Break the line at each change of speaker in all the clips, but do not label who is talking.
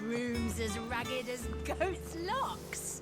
Brooms as ragged as goats' locks.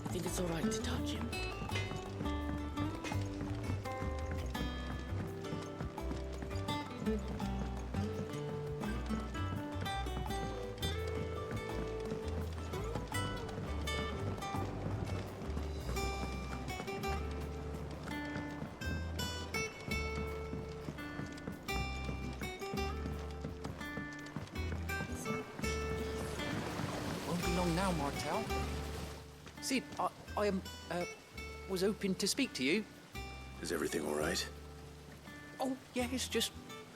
I think it's all right to touch him.
Won't be long now, Martel. Sid, I was hoping to speak to you.
Is everything all right?
Oh, yeah, it's just,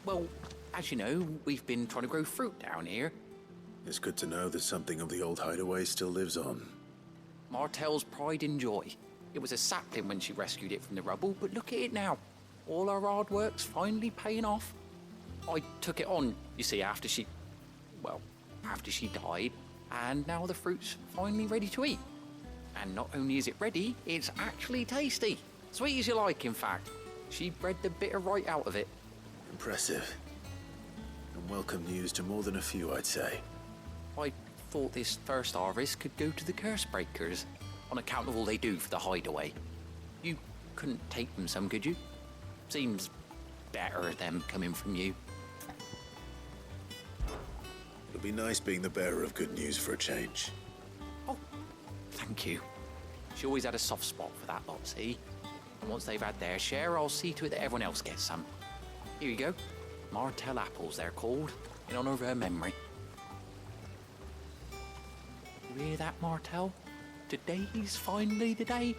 well, as you know, we've been trying to grow fruit down here.
It's good to know that something of the old hideaway still lives on.
Martel's pride and joy. It was a sapling when she rescued it from the rubble, but look at it now. All our hard work's finally paying off. I took it on, you see, after she died, and now the fruit's finally ready to eat. And not only is it ready, it's actually tasty. Sweet as you like, in fact. She bred the bitter right out of it.
Impressive. And welcome news to more than a few, I'd say.
I thought this first harvest could go to the curse breakers, on account of all they do for the hideaway. You couldn't take them some, could you? Seems better them coming from you.
It'll be nice being the bearer of good news for a change.
Oh, thank you. She always had a soft spot for that lot, see? And once they've had their share, I'll see to it that everyone else gets some. Here you go. Martel apples, they're called, in honour of her memory. You hear that, Martel? Today's finally the day.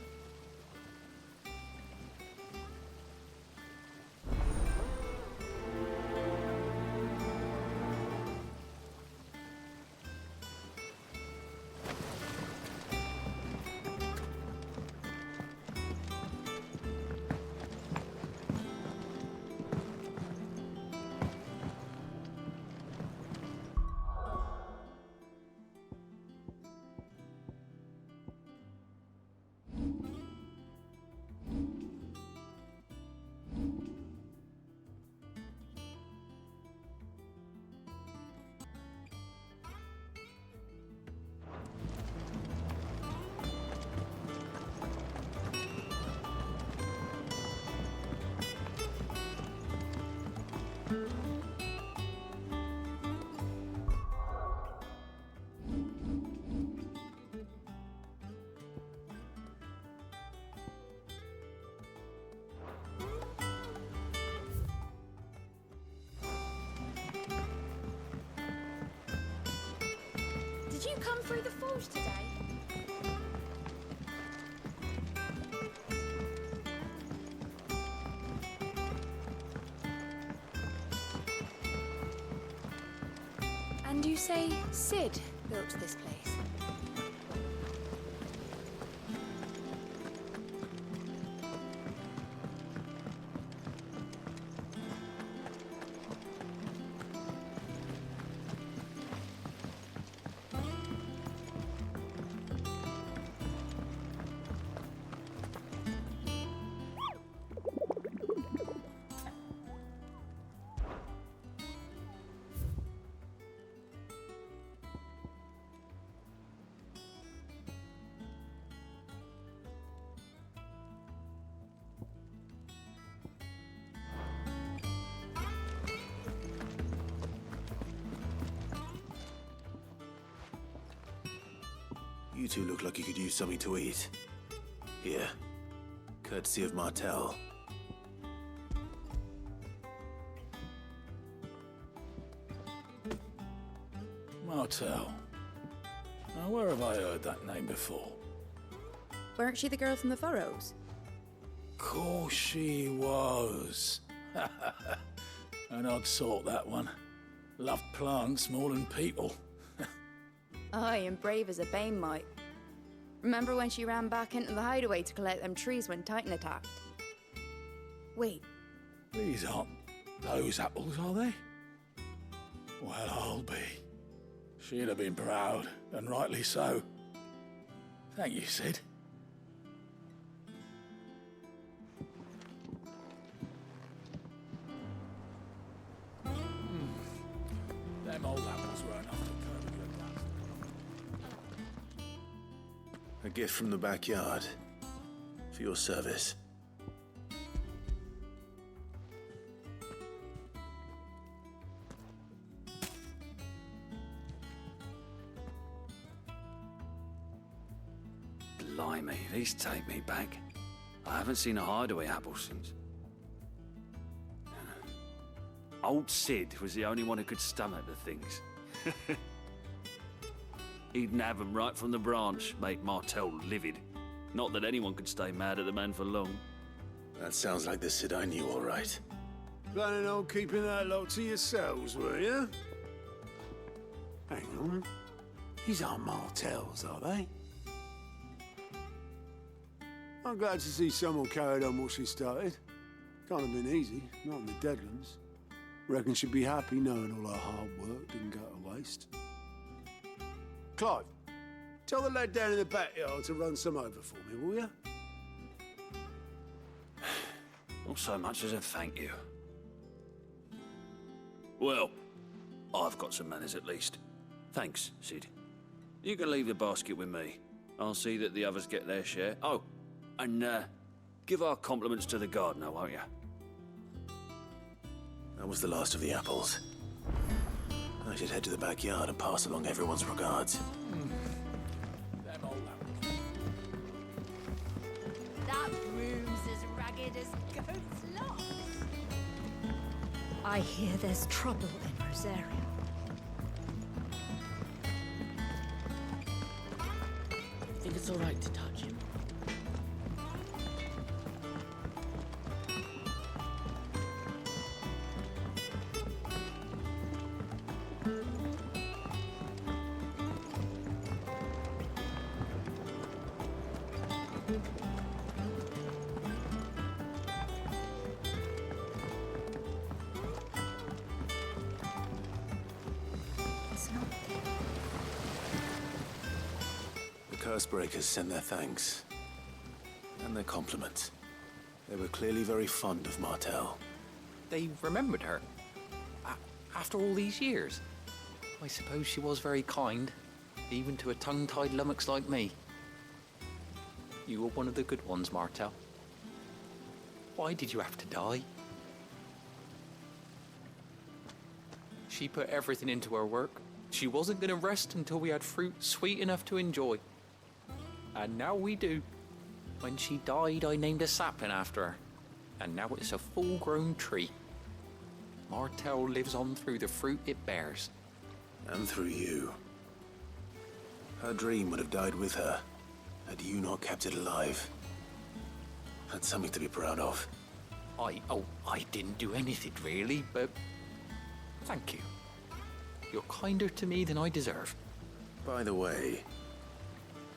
Did you come through the forge today? And you say Sid built this place?
You two look like you could use something to eat. Here, courtesy of Martel.
Martell. Now, where have I heard that name before?
Weren't she the girl from the Furrows?
Course she was. An odd sort, that one. Loved plants more than people.
Aye, and brave as a bane might. Remember when she ran back into the hideaway to collect them trees when Titan attacked? Wait,
These aren't those apples, are they? Well, I'll be. She'd have been proud, and rightly so. Thank you, Sid. Them old apples were enough to curb your dust.
A gift from the backyard. For your service.
Blimey, these take me back. I haven't seen a hideaway apple since. Old Sid was the only one who could stomach the things. He'd nab 'em right from the branch, make Martell livid. Not that anyone could stay mad at the man for long.
That sounds like the Sid I knew, all right.
Planning on keeping that lot to yourselves, were you? Hang on. These aren't Martells, are they? I'm glad to see someone carried on what she started. Can't have been easy, not in the Deadlands. Reckon she'd be happy knowing all her hard work didn't go to waste. Clive, tell the lad down in the backyard to run some over for me, will you?
Not so much as a thank you. Well, I've got some manners at least. Thanks, Sid. You can leave the basket with me. I'll see that the others get their share. Oh, and give our compliments to the gardener, won't you?
That was the last of the apples. I should head to the backyard and pass along everyone's regards.
Them old apples.
That room's as ragged as goat's locks.
I hear there's trouble in Rosaria.
Think it's all right to touch him?
It's not there.
The Cursebreakers send their thanks. And their compliments. They were clearly very fond of Martell.
They remembered her. After all these years. I suppose she was very kind, even to a tongue-tied lummox like me. You were one of the good ones, Martell. Why did you have to die? She put everything into her work. She wasn't going to rest until we had fruit sweet enough to enjoy. And now we do. When she died, I named a sapling after her. And now it's a full-grown tree. Martell lives on through the fruit it bears.
And through you. Her dream would have died with her, had you not kept it alive. That's something to be proud of.
I didn't do anything really, but thank you. You're kinder to me than I deserve.
By the way,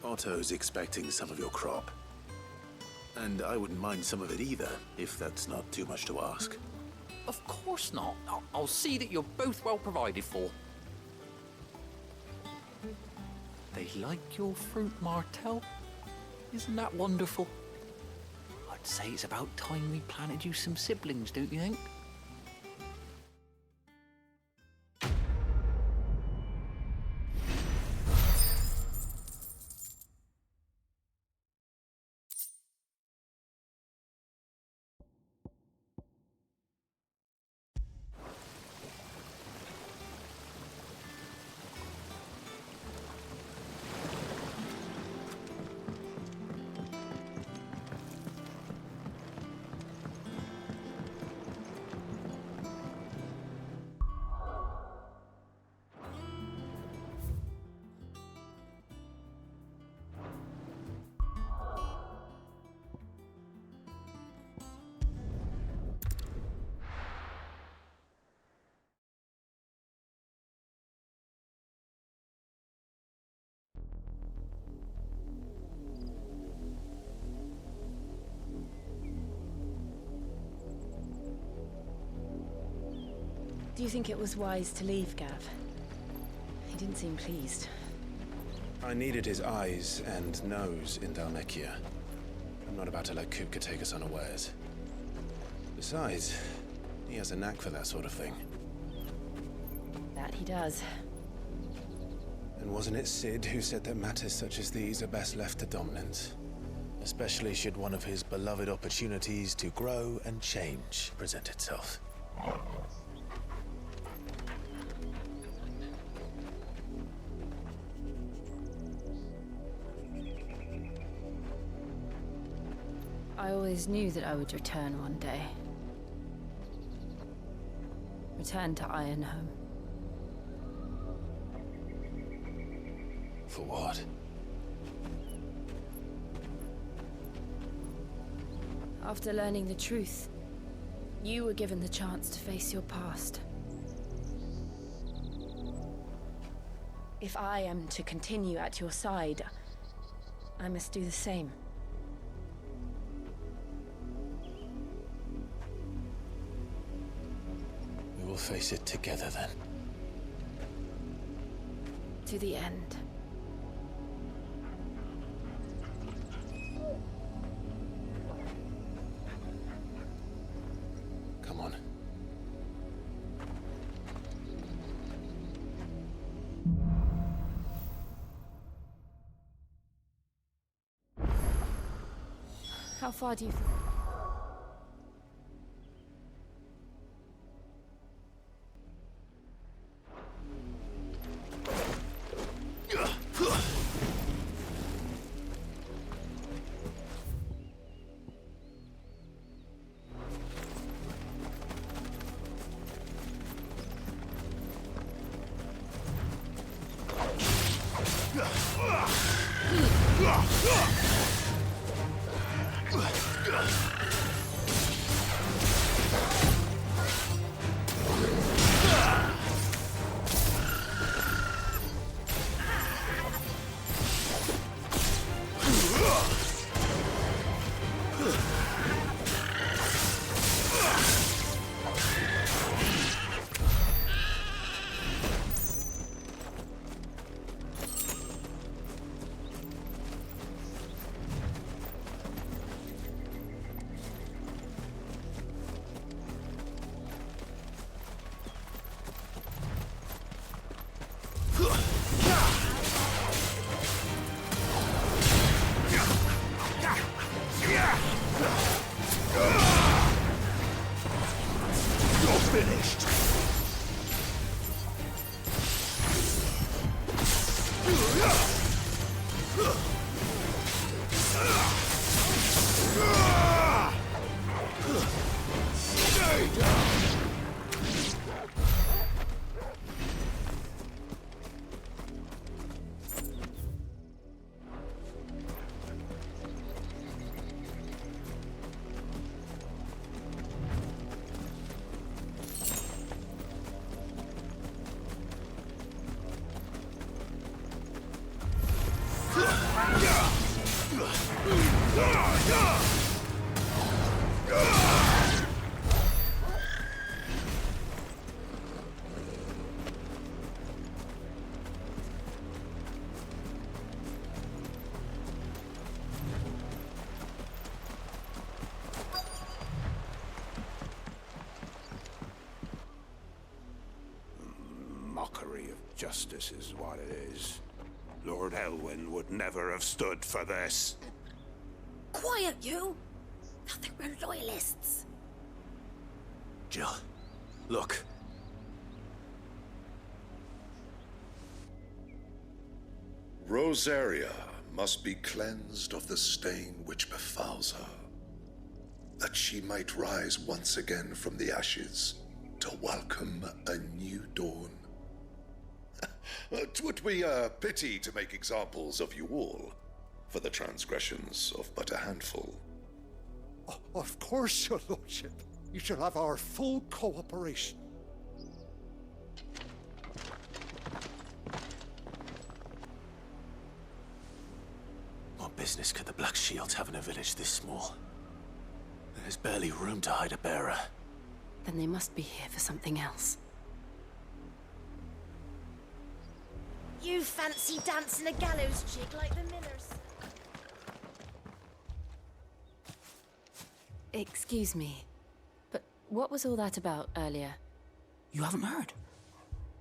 Otto's expecting some of your crop. And I wouldn't mind some of it either, if that's not too much to ask.
Of course not. I'll see that you're both well provided for. They like your fruit, Martell. Isn't that wonderful? I'd say it's about time we planted you some siblings, don't you think?
Do you think it was wise to leave, Gav? He didn't seem pleased.
I needed his eyes and nose in Dalmekia. I'm not about to let Kupka take us unawares. Besides, he has a knack for that sort of thing.
That he does.
And wasn't it Sid who said that matters such as these are best left to dominance? Especially should one of his beloved opportunities to grow and change present itself.
I always knew that I would return one day. Return to Ironhome.
For what?
After learning the truth, you were given the chance to face your past. If I am to continue at your side, I must do the same.
We will face it together then.
To the end.
Come on.
How far do you think?
Mockery of justice is what it is. Lord Elwyn would never have stood for this.
Quiet, you! Nothing but loyalists.
Jill, look.
Rosaria must be cleansed of the stain which befouls her, that she might rise once again from the ashes to welcome a new dawn. 'Twould be a pity to make examples of you all, for the transgressions of but a handful.
Of course, your lordship. You shall have our full cooperation.
What business could the Black Shields have in a village this small? There's barely room to hide a bearer.
Then they must be here for something else.
You fancy dancing a gallows jig like the millers?
Excuse me, but what was all that about earlier?
You haven't heard?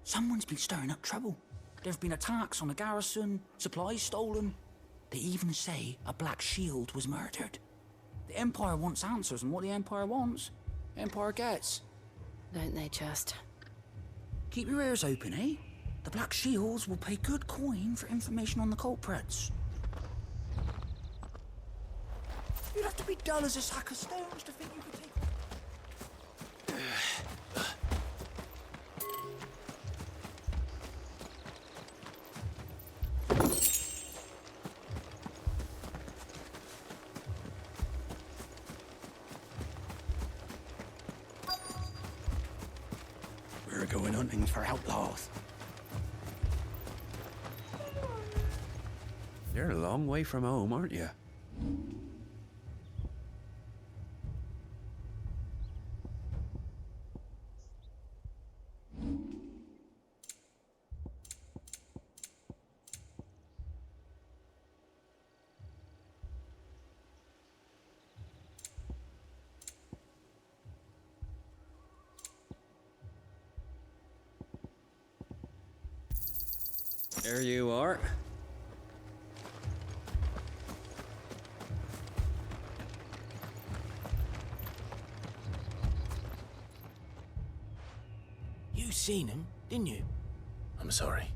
Someone's been stirring up trouble. There've been attacks on the garrison, supplies stolen. They even say a Black Shield was murdered. The Empire wants answers, and what the Empire wants, the Empire gets.
Don't they just?
Keep your ears open, eh? The Black Shields will pay good coin for information on the culprits. You'd have to be dull as a sack of stones to think you could take...
We're going hunting for outlaws.
You're a long way from home, aren't you? There you are.
You seen him, didn't you?
I'm sorry.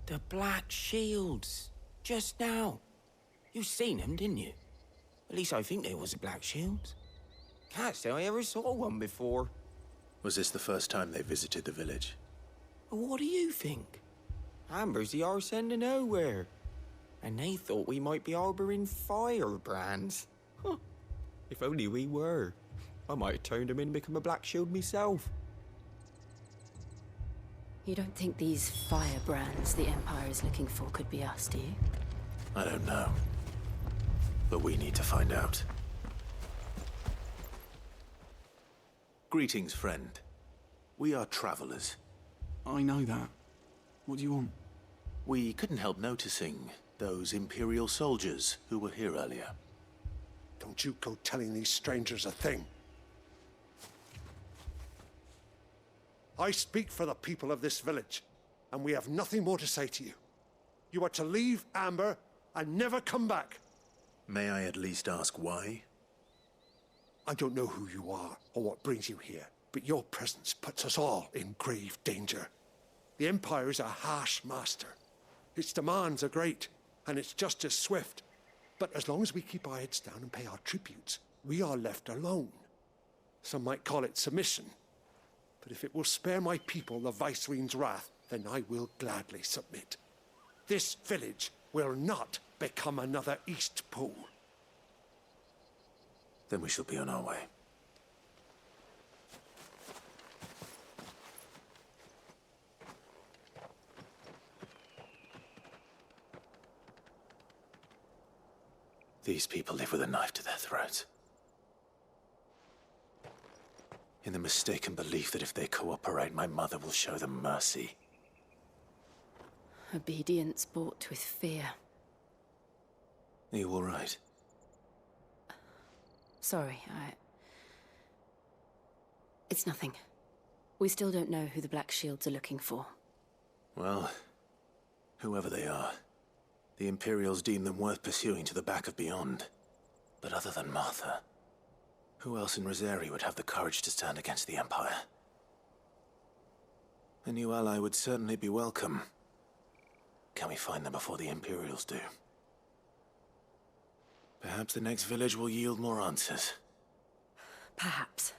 The Black Shields. Just now. You seen him, didn't you? At least I think there was a Black Shield. Can't say I ever saw one before.
Was this the first time they visited the village?
What do you think? Amber's the arse end of nowhere. And they thought we might be harbouring firebrands. Huh. If only we were. I might have turned him in and become a Black Shield myself.
You don't think these firebrands the Empire is looking for could be us, do you?
I don't know. But we need to find out. Greetings, friend. We are travelers.
I know that. What do you want?
We couldn't help noticing those Imperial soldiers who were here earlier.
Don't you go telling these strangers a thing. I speak for the people of this village, and we have nothing more to say to you. You are to leave Amber and never come back.
May I at least ask why?
I don't know who you are or what brings you here, but your presence puts us all in grave danger. The Empire is a harsh master. Its demands are great, and its justice swift. But as long as we keep our heads down and pay our tributes, we are left alone. Some might call it submission. But if it will spare my people the Viceroy's wrath, then I will gladly submit. This village will not become another Eastpool.
Then we shall be on our way. These people live with a knife to their throats. In the mistaken belief that if they cooperate, my mother will show them mercy.
Obedience bought with fear.
Are you all right?
Sorry, It's nothing. We still don't know who the Black Shields are looking for.
Well, whoever they are, the Imperials deem them worth pursuing to the back of beyond. But other than Martha, who else in Rosari would have the courage to stand against the Empire? A new ally would certainly be welcome. Can we find them before the Imperials do? Perhaps the next village will yield more answers.
Perhaps.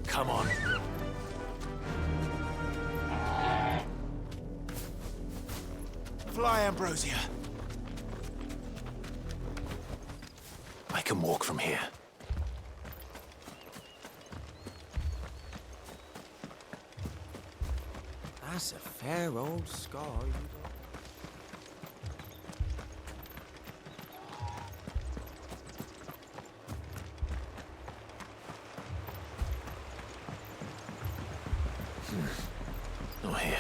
Come on. Fly, Ambrosia. can walk from here.
That's a fair old scar.
Not here.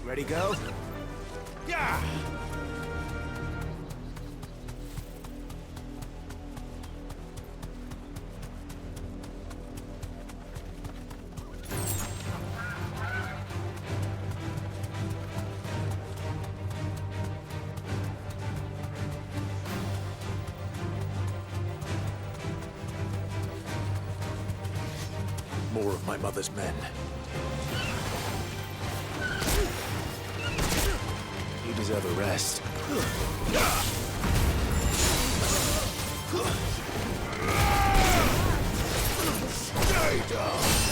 Ready, go? Yeah! More of my mother's men. You deserve a rest. Stay down!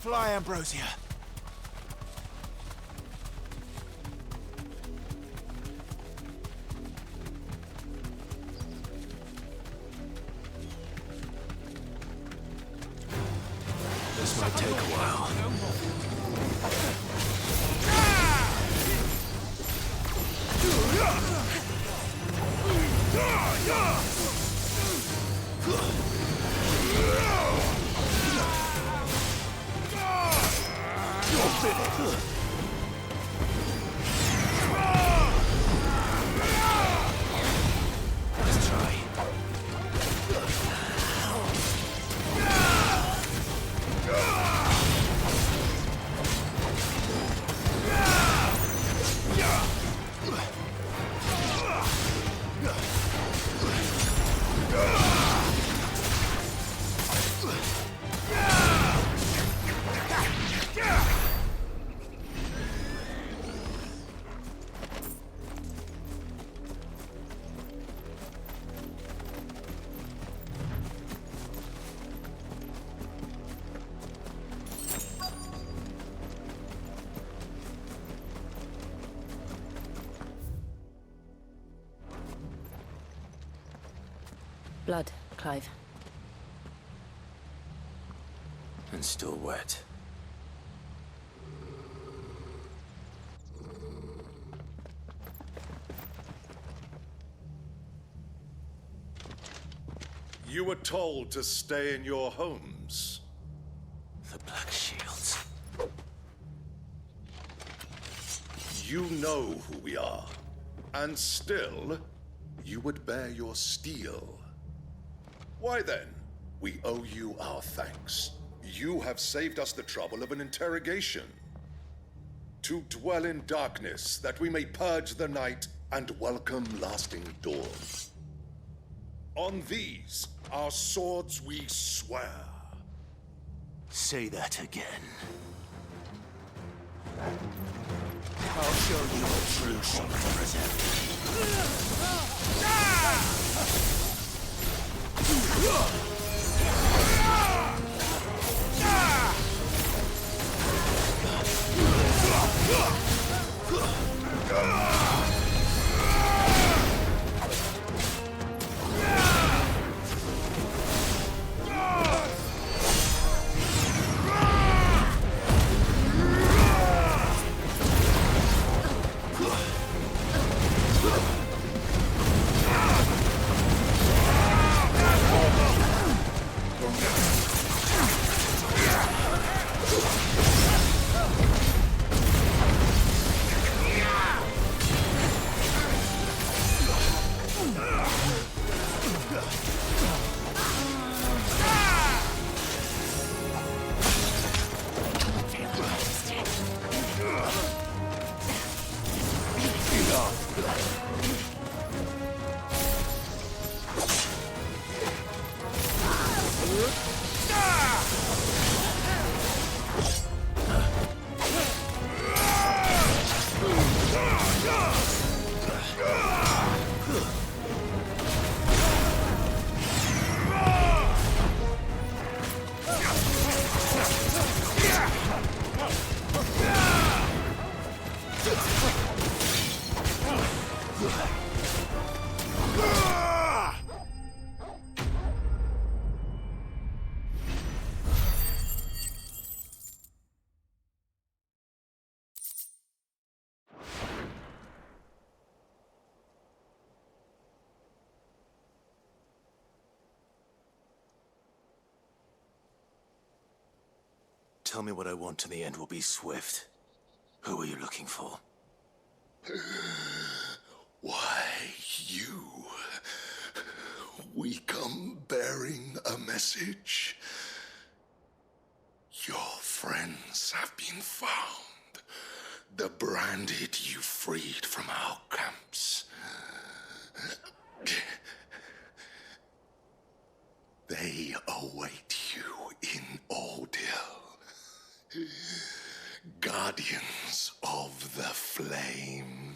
Fly, Ambrosia. This might take a while. Let's try.
Blood, Clive.
And still wet.
You were told to stay in your homes.
The Black Shields.
You know who we are. And still, you would bear your steel. Why then? We owe you our thanks. You have saved us the trouble of an interrogation. To dwell in darkness, that we may purge the night and welcome lasting dawn. On these, our swords we swear.
Say that again. I'll show you a true sword Tell me what I want and the end will be swift. Who are you looking for?
Why, you. We come bearing a message. Your friends have been found. The branded you freed from our camps. They await you in Ordeal. Guardians of the Flame.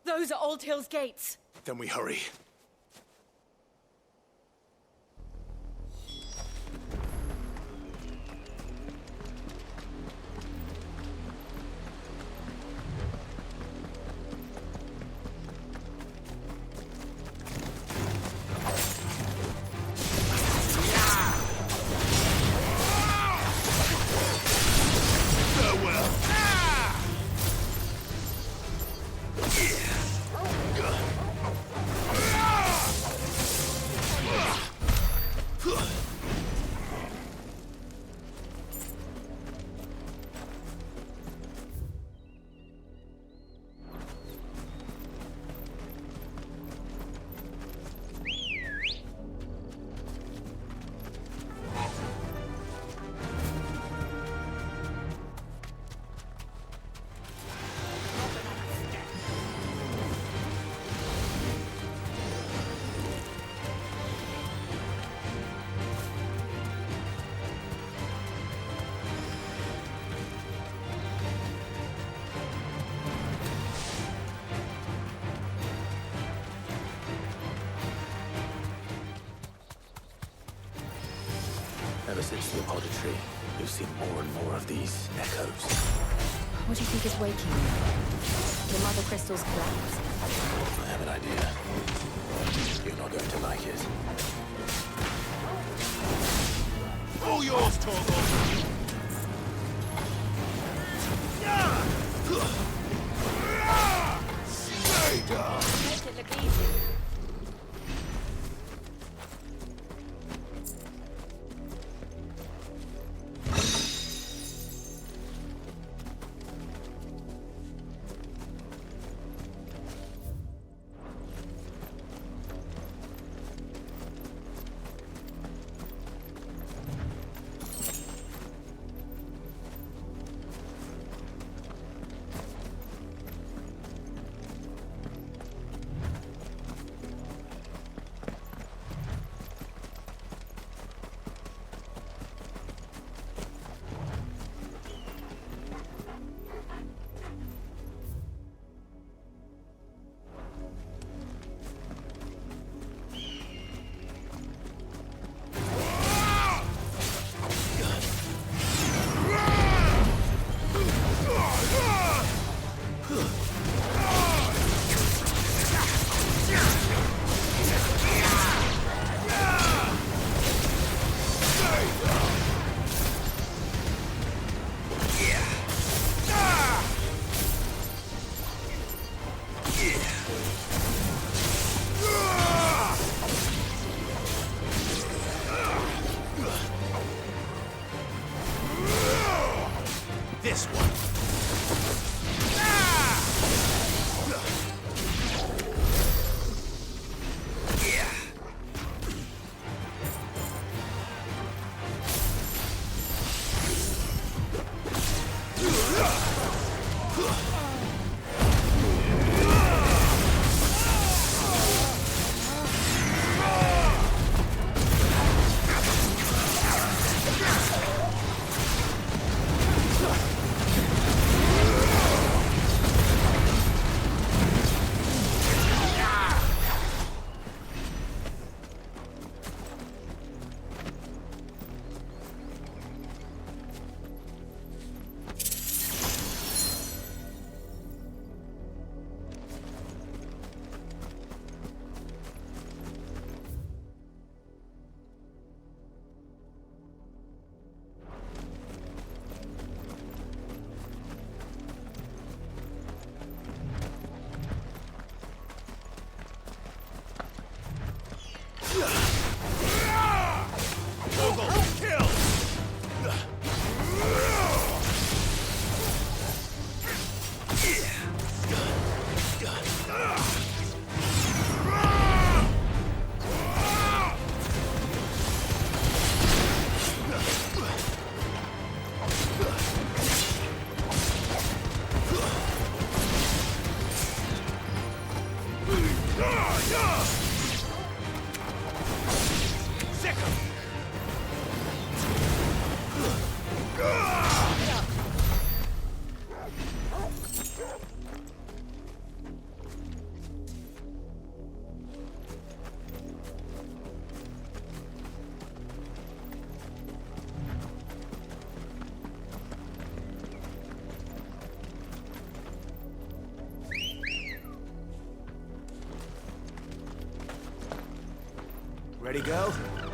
Those are Old Hill's gates.
Then we hurry. Ever since the auditory, we've seen more and more of these echoes.
What do you think is waking you? The mother crystal's collapse?
I have an idea. You're not going to like it.
All yours, Torgal! Stay down!
Make it look easy.
This one.
Ready, go?